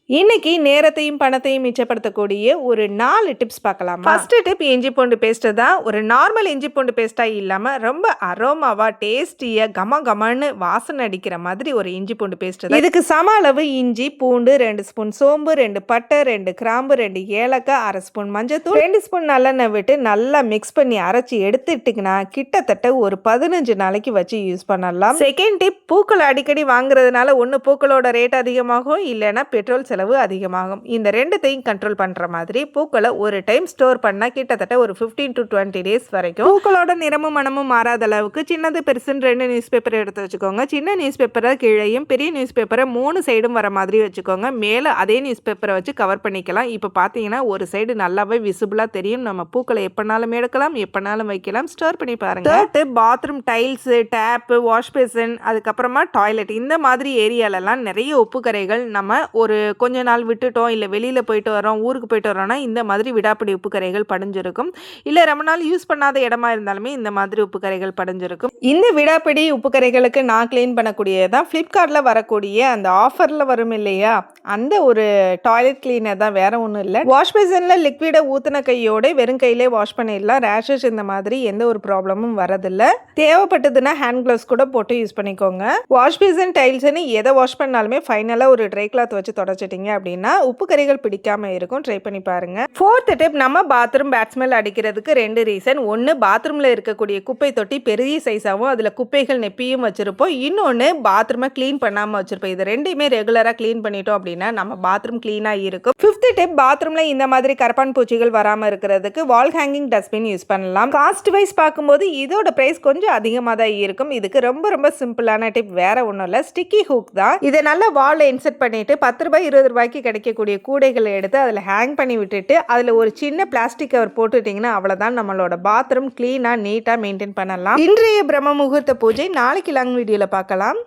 இன்னைக்கு நேரத்தையும் பணத்தையும் மிச்சப்படுத்தக்கூடிய ஒரு 4 டிப்ஸ் பார்க்கலாமா? ஃபர்ஸ்ட் டிப் இஞ்சி பூண்டு பேஸ்ட் தான். ஒரு நார்மல் இஞ்சி பூண்டு பேஸ்ட்டா இல்லாம ரொம்ப அரோமாவா, டேஸ்டியா, கம கமன்னு வாசனை அடிக்கிற மாதிரி ஒரு இஞ்சி பூண்டு பேஸ்ட் தான். இதுக்கு சம அளவு இஞ்சி, பூண்டு, 2 ஸ்பூன் சோம்பு, 2 பட்டை, 2 கிராம்பு, 2 ஏலக்காய், 1/2 ஸ்பூன் மஞ்சத்தூள், 2 ஸ்பூன் நல்லெண்ணெய் விட்டு நல்லா மிக்ஸ் பண்ணி அரைச்சி எடுத்துட்டிங்கன்னா கிட்டத்தட்ட ஒரு 15 நாளைக்கு வச்சு யூஸ் பண்ணலாம். செகண்ட் டிப், பூக்கள் அடிக்கடி வாங்குறதுனால ஒன்று பூக்களோட ரேட் அதிகமாகும், இல்லைன்னா பெட்ரோல் செலவு அதிகமாகும். இந்த ரெண்டுத்தையும் கண்ட்ரோல் பண்ற மாதிரி பூக்களை ஒரு டைம் ஸ்டோர் பண்ணா கிட்டத்தட்ட ஒரு 15 to 20 டேஸ் வரைக்கும் பூக்களோட நிறமும் மனமும் மாறாத அளவுக்கு சின்னது பெருசுன்னு 2 நியூஸ் பேப்பர் எடுத்து வச்சுக்கோங்க. சின்ன நியூஸ் பேப்பரை கீழையும் பெரிய நியூஸ் பேப்பரை 3 சைடும் வர மாதிரி வச்சுக்கோங்க. மேலே அதே நியூஸ் பேப்பரை வச்சு கவர் பண்ணிக்கலாம். இப்போ பார்த்தீங்கன்னா ஒரு சைடு நல்லாவே விசிபிளா தெரியும். நம்ம பூக்களை எப்பனாலும் எடுக்கலாம், எப்பனாலும் வைக்கலாம். ஸ்டோர் பண்ணி பாருங்க. Third, bathroom tiles, tap, wash basin, அதுக்கப்புறமா டாய்லெட், இந்த மாதிரி ஏரியாலெல்லாம் நிறைய உப்பு கரைகள் நம்ம ஒரு கொஞ்ச நாள் விட்டுட்டோம், இல்லை வெளியில் போயிட்டு வரோம், ஊருக்கு போயிட்டு வரோம்னா இந்த மாதிரி விடாப்பிடி உப்பு கரைகள் படிஞ்சிருக்கும். இல்லை ரொம்ப நாள் யூஸ் பண்ணாத இடமா இருந்தாலுமே இந்த மாதிரி உப்பு கரைகள் படிஞ்சிருக்கும். இந்த விடாப்பிடி உப்பு கரைகளுக்கு நான் கிளீன் பண்ணக்கூடியதான் ஃப்ளிப்கார்ட்டில் வரக்கூடிய அந்த ஆஃபரில் வரும் இல்லையா, அந்த ஒரு டாய்லெட் கிளீனர் தான், வேற ஒன்றும் இல்லை. வாஷ் பேசினில் லிக்விடை ஊற்றின கையோட வெறும் கையிலே வாஷ் பண்ணிடலாம். ரேஷஸ் இந்த மாதிரி எந்த ஒரு ப்ராப்ளமும் வரதில்லை. தேவைப்பட்டதுன்னா ஹேண்ட் க்ளவுஸ் கூட போட்டு யூஸ் பண்ணிக்கோங்க. வாஷ் பேசின் டைல்ஸ்ன்னு எதை வாஷ் பண்ணாலுமே ஃபைனலாக ஒரு ட்ரை கிளாத் வச்சு தொடச்சிட்டிங்க அப்படின்னா உப்பு கரைகள் பிடிக்காம இருக்கும். ட்ரை பண்ணி பாருங்க. ஃபோர்த் டிப், நம்ம பாத்ரூம் பேட் ஸ்மெல் அடிக்கிறதுக்கு 2 ரீசன். ஒன்று, பாத்ரூம்ல இருக்கக்கூடிய குப்பை தொட்டி பெரிய சைஸாகவும் அதில் குப்பைகள் நெப்பியும் வச்சிருப்போம். இன்னொன்று, பாத்ரூமை க்ளீன் பண்ணாமல் வச்சிருப்போம். இது ரெண்டையுமே ரெகுலராக க்ளீன் பண்ணிட்டோம் அப்படின்னா நம்ம பாத்ரூம் க்ளீனாக இருக்கும். ஃபிஃப்த் டிப், பாத்ரூம்ல இந்த மாதிரி கரப்பான் பூச்சிகள் வராமல் இருக்கிறதுக்கு வால் ஹேங்கிங் டஸ்ட்பின் யூஸ் பண்ணலாம். காஸ்ட் வைஸ் பார்க்கும்போது இதோட பிரைஸ் கொஞ்சம் அதிகமாக தான் இருக்கும். இதுக்கு ரொம்ப ரொம்ப சிம்பிளான டிப் வேற ஒன்றும் இல்லை, ஸ்டிக்கி ஹூக் தான். இதை நல்லா வால்ல இன்செர்ட் பண்ணிட்டு 10 ரூபாய் 20 ரூபாய்க்கு கிடைக்கக்கூடிய கூடைகளை எடுத்து அதில் ஹேங் பண்ணி விட்டுட்டு அதில் ஒரு சின்ன பிளாஸ்டிக் கவர் போட்டுட்டிங்கன்னா அவ்வளோதான், நம்மளோட பாத்ரூம் க்ளீனாக நீட்டாக மெயின்டைன் பண்ணலாம். இன்றைய பிரம்ம முகூர்த்த பூஜை நாளைக்கு லாங் வீடியோவில் பார்க்கலாம்.